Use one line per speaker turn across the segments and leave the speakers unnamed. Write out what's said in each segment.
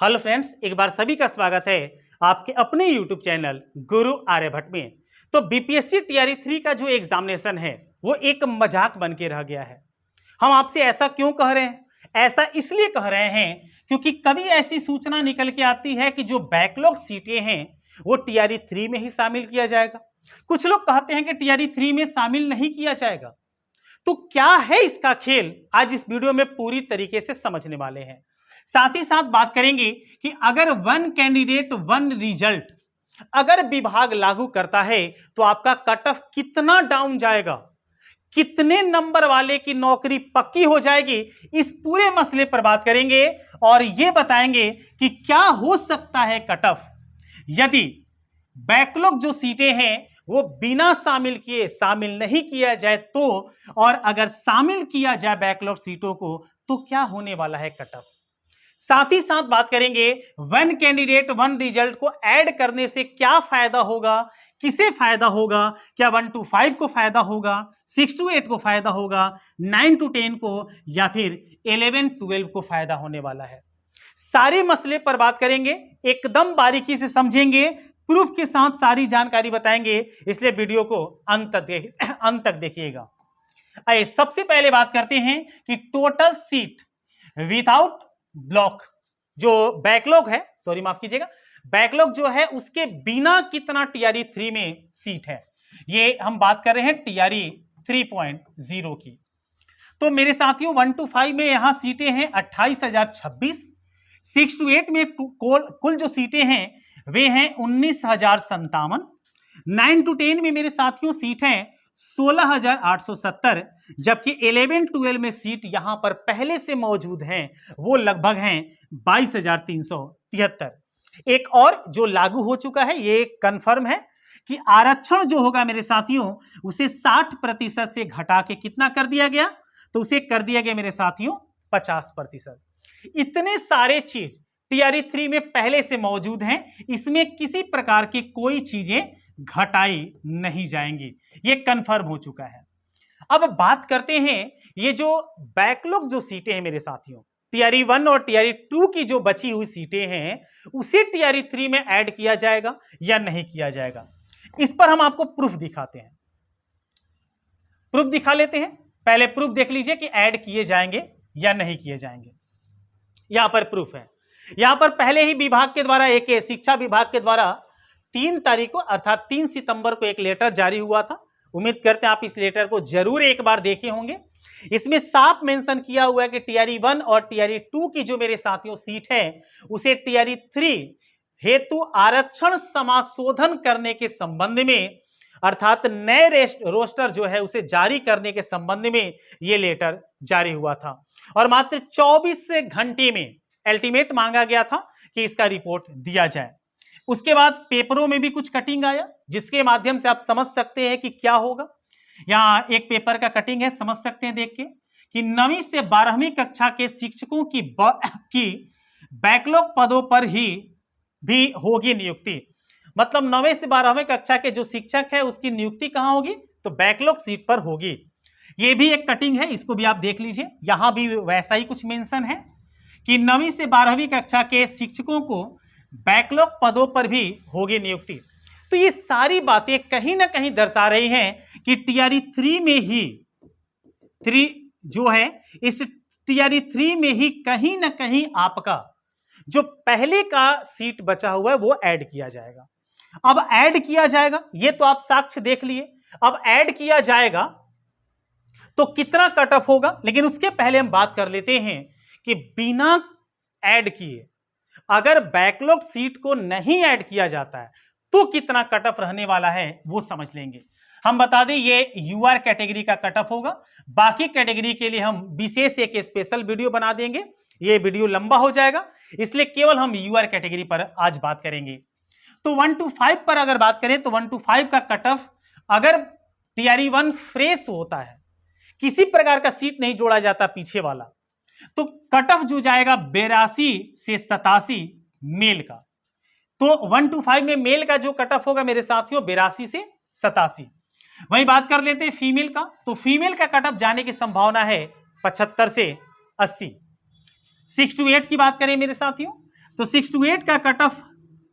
Hello friends, एक बार सभी का स्वागत है आपके अपने यूट्यूब चैनल गुरु आर्यभट्ट में। तो बीपीएससी टीआरई 3 का जो एग्जामिनेशन है वो एक मजाक बन के रह गया है। हम आपसे ऐसा क्यों कह रहे हैं? ऐसा इसलिए कह रहे हैं क्योंकि कभी ऐसी सूचना निकल के आती है कि जो बैकलॉग सीटें हैं वो टीआरई 3 में ही शामिल किया जाएगा। कुछ लोग कहते हैं कि टीआरई 3 में शामिल नहीं किया जाएगा। तो क्या है इसका खेल, आज इस वीडियो में पूरी तरीके से समझने वाले हैं। साथ ही साथ बात करेंगे कि अगर वन कैंडिडेट वन रिजल्ट अगर विभाग लागू करता है तो आपका कट ऑफ कितना डाउन जाएगा, कितने नंबर वाले की नौकरी पक्की हो जाएगी, इस पूरे मसले पर बात करेंगे और यह बताएंगे कि क्या हो सकता है कट ऑफ यदि बैकलॉग जो सीटें हैं वो बिना शामिल किए शामिल नहीं किया जाए तो, और अगर शामिल किया जाए बैकलॉग सीटों को तो क्या होने वाला है कट ऑफ। साथ ही साथ बात करेंगे वन कैंडिडेट वन रिजल्ट को ऐड करने से क्या फायदा होगा, किसे फायदा होगा, क्या 1 to 5 को फायदा होगा, 6 to 8 को फायदा होगा, 9 to 10 को या फिर 11 12 को फायदा होने वाला है। सारे मसले पर बात करेंगे, एकदम बारीकी से समझेंगे, प्रूफ के साथ सारी जानकारी बताएंगे, इसलिए वीडियो को अंत तक देखिएगा। आइए सबसे पहले बात करते हैं कि टोटल सीट विदाउट ब्लॉक जो बैकलॉग है, सॉरी माफ कीजिएगा, बैकलॉग जो है उसके बिना कितना टीआरई 3 में सीट है। ये हम बात कर रहे हैं टीआरई 3.0 की। तो मेरे साथियों 1 to 5 में यहां सीटें हैं 28,026, 6 to 8 में कुल जो सीटें हैं वे हैं 19,057, 9 to 10 में मेरे साथियों सीट हैं 16,870, जबकि 11-12 में सीट यहां पर पहले से मौजूद हैं वो लगभग हैं 22,373। एक और जो लागू हो चुका है, ये कंफर्म है कि आरक्षण जो होगा मेरे साथियों उसे 60% से घटा के कितना कर दिया गया, तो उसे कर दिया गया मेरे साथियों 50%। इतने सारे चीज टीआरई 3 में पहले से मौजूद हैं, इसमें किसी प्रकार की कोई चीजें घटाई नहीं जाएंगी, ये कंफर्म हो चुका है। अब बात करते हैं ये जो बैकलॉग जो सीटें हैं मेरे साथियों, टीआरई 1 और टीआरई 2 की जो बची हुई सीटें हैं उसे टीआरई 3 में ऐड किया जाएगा या नहीं किया जाएगा। इस पर हम आपको प्रूफ दिखाते हैं, प्रूफ दिखा लेते हैं। पहले प्रूफ देख लीजिए कि ऐड किए जाएंगे या नहीं किए जाएंगे। यहां पर प्रूफ है, यहां पर पहले ही विभाग के द्वारा एक शिक्षा विभाग के द्वारा 3 तारीख को अर्थात 3 सितंबर को एक लेटर जारी हुआ था। उम्मीद करते हैं आप इस लेटर को जरूर एक बार देखे होंगे। इसमें साफ मेंशन किया हुआ है कि टीआरई 1 और टीआरई 2 की जो मेरे साथियों सीट है उसे टीआरई 3 हेतु आरक्षण समाशोधन करने के संबंध में अर्थात नए रोस्टर जो है उसे जारी करने के संबंध में यह लेटर जारी हुआ था और मात्र 24 घंटे में अल्टीमेट मांगा गया था कि इसका रिपोर्ट दिया जाए। उसके बाद पेपरों में भी कुछ कटिंग आया जिसके माध्यम से आप समझ सकते हैं कि क्या होगा। यहां एक पेपर का कटिंग है, समझ सकते हैं देख के कि 9वीं से 12वीं कक्षा के शिक्षकों की बैकलॉग पदों पर ही भी होगी नियुक्ति। मतलब 9वीं से 12वीं कक्षा के जो शिक्षक है उसकी नियुक्ति कहां होगी, तो बैकलॉग सीट पर होगी। यह भी एक कटिंग है, इसको भी आप देख लीजिए। यहां भी वैसा ही कुछ मेंशन है कि 9वीं से 12वीं कक्षा के शिक्षकों को बैकलॉग पदों पर भी होगी नियुक्ति। तो ये सारी बातें कहीं ना कहीं दर्शा रही हैं कि टीआरई 3 में ही 3 जो है इस टीआरई 3 में ही कहीं ना कहीं आपका जो पहले का सीट बचा हुआ है वो ऐड किया जाएगा। अब ऐड किया जाएगा ये तो आप साक्ष्य देख लिए। अब ऐड किया जाएगा तो कितना कट ऑफ होगा, लेकिन उसके पहले हम बात कर लेते हैं कि बिना ऐड किए अगर बैकलॉग सीट को नहीं ऐड किया जाता है तो कितना कट ऑफ रहने वाला है वो समझ लेंगे। हम बता दें ये यूआर कैटेगरी का कट ऑफ होगा, बाकी कैटेगरी के लिए हम विशेष एक स्पेशल वीडियो बना देंगे, ये वीडियो लंबा हो जाएगा, इसलिए केवल हम यूआर कैटेगरी पर आज बात करेंगे। तो 1 to 5 पर अगर बात करें तो 1 to 5 का कट ऑफ अगर टीआरई 1 फ्रेश होता है, किसी प्रकार का सीट नहीं जोड़ा जाता पीछे वाला, तो कट ऑफ जो जाएगा 82 से 87 मेल का। तो 1 to 5 में मेल का जो कट ऑफ होगा मेरे साथियों 82 से 87। वही बात कर लेते हैं फीमेल का, तो फीमेल का कट ऑफ जाने की संभावना है 75 से 80। 6 to 8 की बात करें मेरे साथियों तो 6 to 8 का कट ऑफ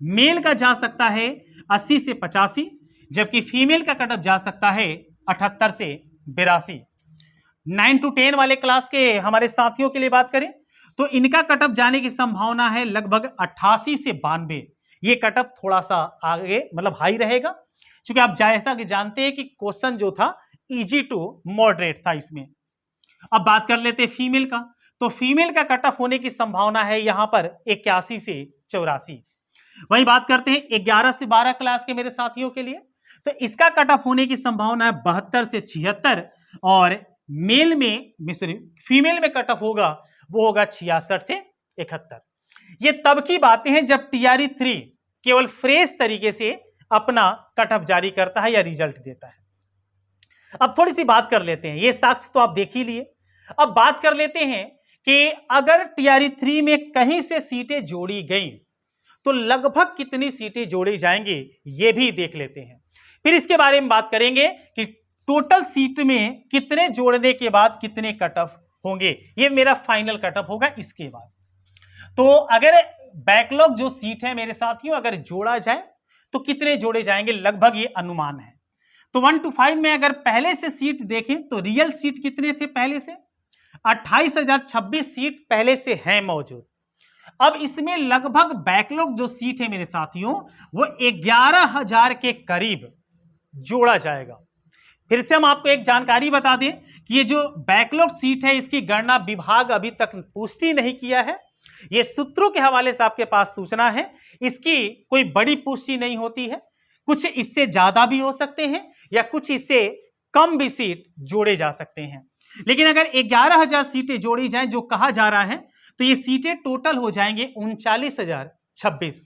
मेल का जा सकता है 80 से 85, जबकि फीमेल का कट ऑफ जा सकता है 78 से 82। 9 to 10 वाले क्लास के हमारे साथियों के लिए बात करें तो इनका कट ऑफ जाने की संभावना है लगभग 88 से 92। ये कट ऑफ थोड़ा सा आगे मतलब हाई रहेगा, क्योंकि आप जैसा कि जानते हैं कि क्वेश्चन जो था इजी टू मॉडरेट था इसमें। अब बात कर लेते हैं फीमेल का, तो फीमेल का कट ऑफ होने की संभावना है यहां पर 81 से 84। वही बात करते हैं 11 से 12 क्लास के मेरे साथियों के लिए, तो इसका कट ऑफ होने की संभावना है 72 से 76, और मेल में फीमेल में कट ऑफ होगा वो होगा 66 से 71। ये तब की बातें हैं जब टीआरई 3 केवल फ्रेश तरीके से अपना कट ऑफ जारी करता है या रिजल्ट देता है। अब थोड़ी सी बात कर लेते हैं, ये साक्ष्य तो आप देख ही लिए। अब बात कर लेते हैं कि अगर टीआरई 3 में कहीं से सीटें जोड़ी गई तो लगभग कितनी सीटें जोड़ी जाएंगी ये भी देख लेते हैं। फिर इसके बारे में बात करेंगे कि टोटल सीट में कितने जोड़ने के बाद कितने कट ऑफ होंगे, ये मेरा फाइनल कट ऑफ होगा इसके बाद। तो अगर बैकलॉग जो सीट है मेरे साथियों अगर जोड़ा जाए तो कितने जोड़े जाएंगे, लगभग ये अनुमान है। तो 1 to 5 में अगर पहले से सीट देखें तो रियल सीट कितने थे पहले से, 28,026 सीट पहले से है मौजूद। अब इसमें लगभग बैकलॉग जो सीट है मेरे साथियों वो 11,000 के करीब जोड़ा जाएगा। फिर से हम आपको एक जानकारी बता दें कि ये जो बैकलॉग सीट है इसकी गणना विभाग अभी तक पुष्टि नहीं किया है, ये सूत्रों के हवाले से आपके पास सूचना है, इसकी कोई बड़ी पुष्टि नहीं होती है। कुछ इससे ज्यादा भी हो सकते हैं या कुछ इससे कम भी सीट जोड़े जा सकते हैं, लेकिन अगर 11,000 सीटें जोड़ी जाएं जो कहा जा रहा है तो ये सीटें टोटल हो जाएंगे 39,026।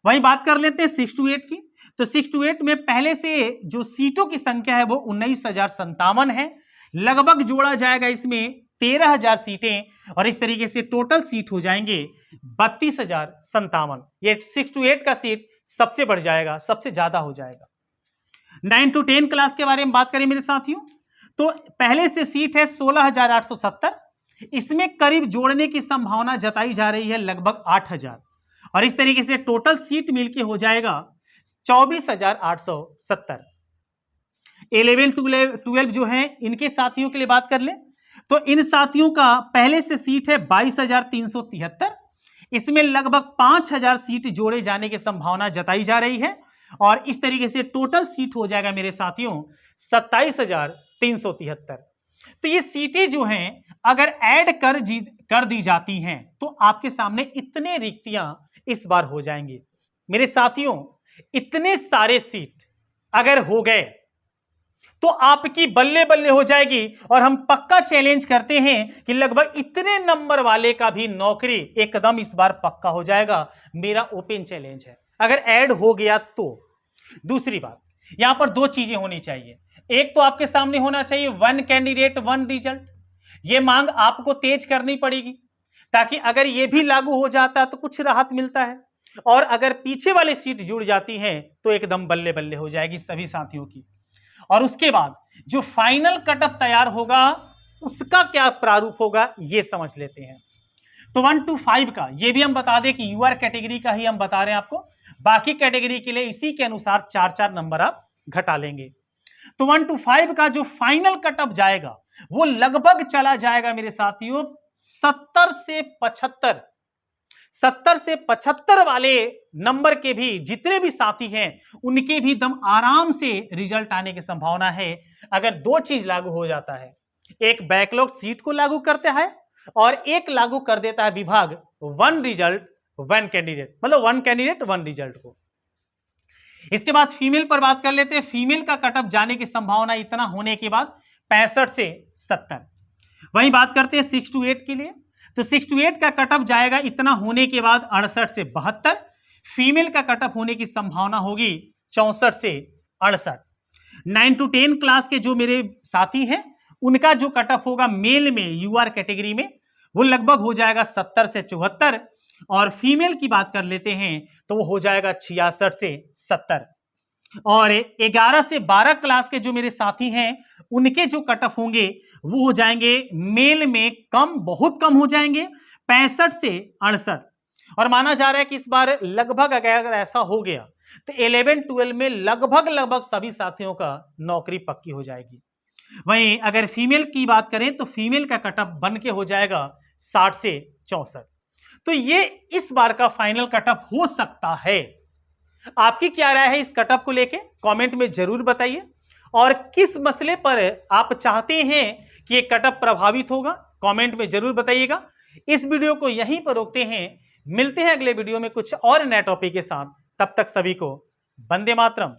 वहीं बात कर लेते हैं 6 to 8 की, तो 6 to 8 में पहले से जो सीटों की संख्या है वो 19,057 है, लगभग जोड़ा जाएगा इसमें 13,000 सीटें, और इस तरीके से टोटल सीट हो जाएंगे 32,057। ये 6 to 8 का सीट सबसे बढ़ जाएगा, सबसे ज्यादा हो जाएगा। 9 to 10 क्लास के बारे में बात करें मेरे साथियों तो पहले से सीट है 16,870, इसमें करीब जोड़ने की संभावना जताई जा रही है लगभग 8,000, और इस तरीके से टोटल सीट मिलके हो जाएगा 24,870। 11 to 12 जो है इनके साथियों के लिए बात कर ले तो इन साथियों का पहले से सीट है 22,373, इसमें लगभग 5,000 सीट जोड़े जाने की संभावना जताई जा रही है, और इस तरीके से टोटल सीट हो जाएगा मेरे साथियों 27,373। तो ये सीटें जो हैं अगर ऐड कर दी जाती हैं तो आपके सामने इतने रिक्तियां इस बार हो जाएंगी मेरे साथियों। इतने सारे सीट अगर हो गए तो आपकी बल्ले बल्ले हो जाएगी, और हम पक्का चैलेंज करते हैं कि लगभग इतने नंबर वाले का भी नौकरी एकदम इस बार पक्का हो जाएगा। मेरा ओपन चैलेंज है अगर ऐड हो गया तो। दूसरी बात, यहां पर दो चीजें होनी चाहिए, एक तो आपके सामने होना चाहिए 1 कैंडिडेट 1 रिजल्ट, ये मांग आपको तेज करनी पड़ेगी ताकि अगर ये भी लागू हो जाता तो कुछ राहत मिलता है, और अगर पीछे वाली सीट जुड़ जाती है तो एकदम बल्ले बल्ले हो जाएगी सभी साथियों की। और उसके बाद जो फाइनल कट ऑफ तैयार होगा उसका क्या प्रारूप होगा ये समझ लेते हैं। तो 1 to 5 का ये भी हम बता दें कि यूआर कैटेगरी का ही हम बता रहे हैं आपको, बाकी कैटेगरी के लिए इसी के अनुसार 4-4 नंबर आप घटा लेंगे। तो 1 to 5 का जो फाइनल कट ऑफ जाएगा वो लगभग चला जाएगा मेरे साथियों 70 से 75। 70 से 75 वाले नंबर के भी जितने भी साथी हैं उनके भी दम आराम से रिजल्ट आने की संभावना है अगर दो चीज लागू हो जाता है, एक बैकलॉग सीट को लागू करता है और एक लागू कर देता है विभाग 1 रिजल्ट 1 कैंडिडेट, मतलब 1 कैंडिडेट 1 रिजल्ट को। इसके बाद फीमेल पर बात कर लेते हैं। फीमेल का कट ऑफ जाने की संभावना इतना होने के बाद 65 से 70। वहीं बात करते हैं 6 to 8 के लिए, तो 6 to 8 का कट ऑफ जाएगा इतना होने के बाद 68 से 72। फीमेल का कट ऑफ होने की संभावना होगी 64 से 68। 9 to 10 क्लास के जो मेरे साथी हैं उनका जो कट ऑफ होगा मेल में यूआर कैटेगरी में वो लगभग हो जाएगा 70 से 74, और फीमेल की बात कर लेते हैं तो वो हो जाएगा 66 से 70। और 11 से 12 क्लास के जो मेरे साथी हैं उनके जो कट ऑफ होंगे वो हो जाएंगे मेल में कम, बहुत कम हो जाएंगे 65 से 68। और माना जा रहा है कि इस बार लगभग अगर ऐसा हो गया तो 11-12 में लगभग सभी साथियों का नौकरी पक्की हो जाएगी। वहीं अगर फीमेल की बात करें तो फीमेल का कटअप बन के हो जाएगा 60 से 64। तो ये इस बार का फाइनल कटअप हो सकता है। आपकी क्या राय है इस कटअप को लेके, कमेंट में जरूर बताइए। और किस मसले पर आप चाहते हैं कि ये कटअप प्रभावित होगा, कमेंट में जरूर बताइएगा। इस वीडियो को यहीं पर रोकते हैं, मिलते हैं अगले वीडियो में कुछ और नए टॉपिक के साथ। तब तक सभी को वंदे मातरम।